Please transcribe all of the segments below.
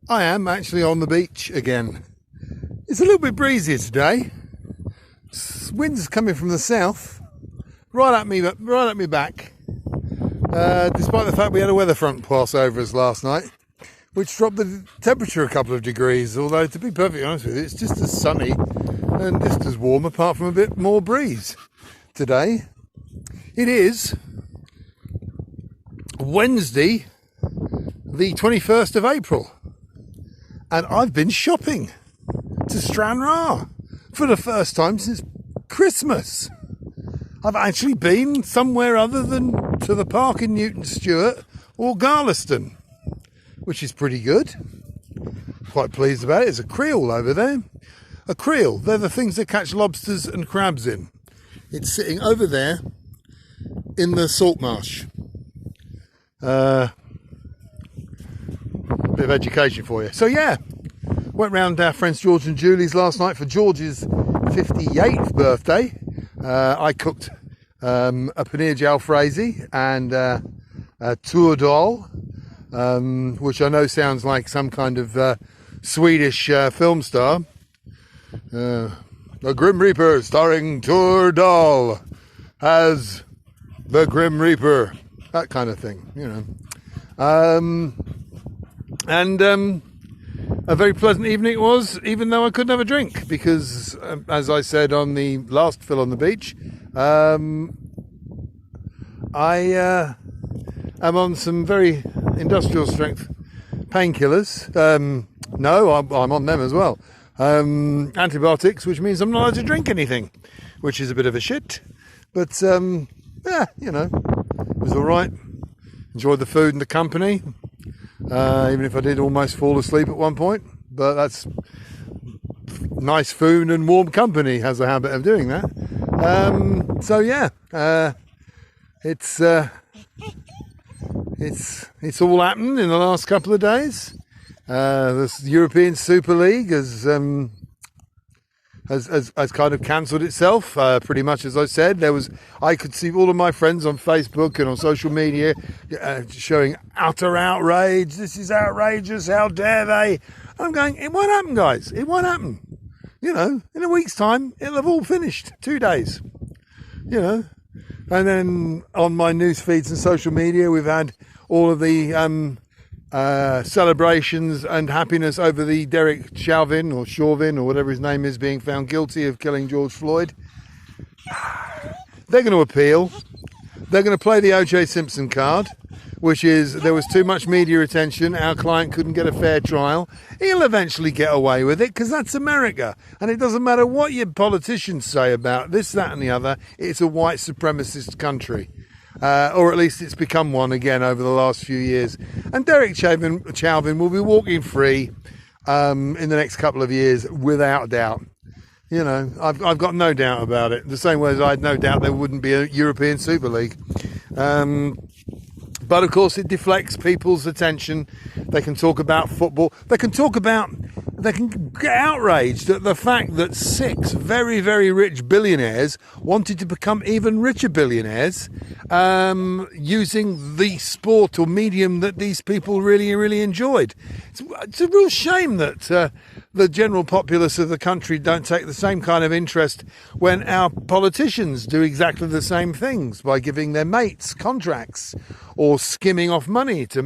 I am actually on the beach again. It's a little bit breezy today. Wind's coming from the south, right at me back. Despite the fact we had a weather front pass over us last night, which dropped the temperature a couple of degrees. Although, to be perfectly honest with you, it's just as sunny and just as warm, apart from a bit more breeze today. It is Wednesday, the 21st of April, and I've been shopping to Stranraer for the first time since Christmas. I've actually been somewhere other than to the park in Newton Stewart or Garliston, which is pretty good. Quite pleased about it. There's a creel over there. A creel, they're the things that catch lobsters and crabs in. It's sitting over there in the salt marsh. Bit of education for you. So yeah, went round our friends George and Julie's last night for George's 58th birthday. I cooked a paneer jalfrezi and a tourdal, which I know sounds like some kind of Swedish film star. The Grim Reaper, starring Tourdal as the Grim Reaper, that kind of thing, you know. And a very pleasant evening it was, even though I couldn't have a drink, because, as I said on the last Phil on the Beach, I am on some very industrial strength painkillers. No, I'm on them as well. Antibiotics, which means I'm not allowed to drink anything, which is a bit of a shit. But, yeah, you know, it was all right. Enjoyed the food and the company. Even if I did almost fall asleep at one point, but that's nice food and warm company has a habit of doing that. So yeah, it's all happened in the last couple of days. The European Super League has kind of cancelled itself, pretty much. As I said, I could see all of my friends on Facebook and on social media showing utter outrage. This is outrageous. How dare they? I'm going, it won't happen, guys. It won't happen. You know, in a week's time, it'll have all finished. 2 days. You know, and then on my news feeds and social media, we've had all of the celebrations and happiness over the Derek Chauvin or whatever his name is being found guilty of killing George Floyd. They're going to appeal. They're going to play the O.J. Simpson card, which is there was too much media attention. Our client couldn't get a fair trial. He'll eventually get away with it because that's America. And it doesn't matter what your politicians say about this, that and the other. It's a white supremacist country. Or at least it's become one again over the last few years. And Derek Chauvin will be walking free in the next couple of years, without doubt. You know, I've got no doubt about it. The same way as I had no doubt there wouldn't be a European Super League. But of course, it deflects people's attention. They can talk about football. They can get outraged at the fact that 6 very, very rich billionaires wanted to become even richer billionaires using the sport or medium that these people really, really enjoyed. It's a real shame that the general populace of the country don't take the same kind of interest when our politicians do exactly the same things by giving their mates contracts or skimming off money to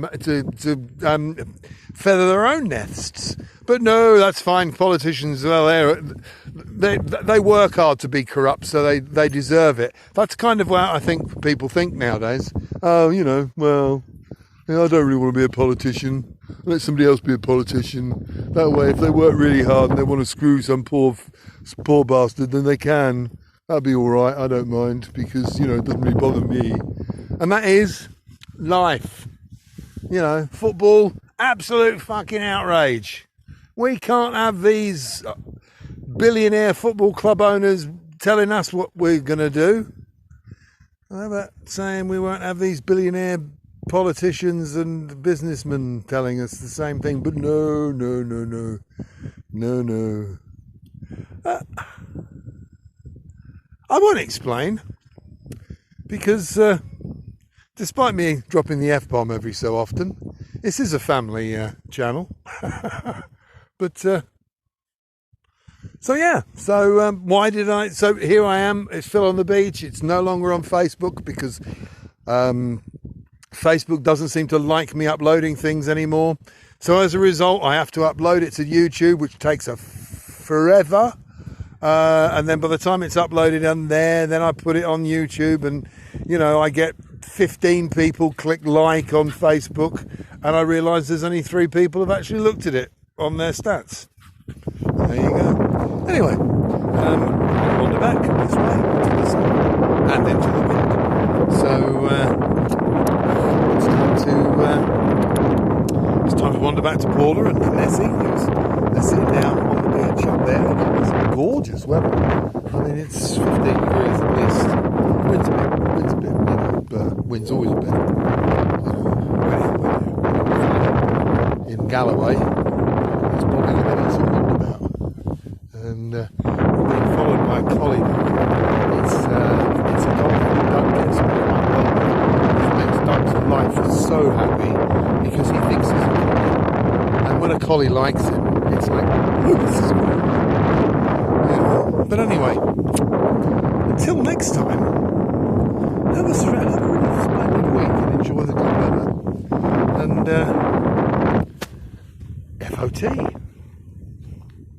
feather their own nests. But no, that's fine. Politicians, well, they work hard to be corrupt, so they deserve it. That's kind of what I think people think nowadays. Oh, you know, well, you know, I don't really want to be a politician. Let somebody else be a politician. That way, if they work really hard and they want to screw some poor bastard, then they can. That'll be all right. I don't mind because, you know, it doesn't really bother me. And that is life. You know, football, absolute fucking outrage. We can't have these billionaire football club owners telling us what we're going to do. How about saying we won't have these billionaire politicians and businessmen telling us the same thing? But no. I won't explain, because despite me dropping the F-bomb every so often. This is a family channel. But, so yeah, so why did I, so here I am, it's Phil on the Beach. It's no longer on Facebook because Facebook doesn't seem to like me uploading things anymore. So as a result, I have to upload it to YouTube, which takes forever. And then by the time it's uploaded on there, then I put it on YouTube, and you know, I get 15 people click like on Facebook, and I realise there's only 3 people who've actually looked at it on their stats. There you go. Anyway, I'll wander back this way to the sun and into the wind. So it's time to wander back to Paula and Nessie. They're sitting down on the beach up there. It's gorgeous weather. I mean, it's 15 degrees at least. Wind's a bit, you know, but wind's always a bit. In Galloway, it's probably going to be some wind about. And we're being followed by a collie. It's a dog that Doug gets on quite well with, which makes Doug's life so happy because he thinks he's a collie. And when a collie likes him, it's like, oh, this is great. Yeah. But anyway, until next time, have a really splendid week and enjoy the good weather. And FOT.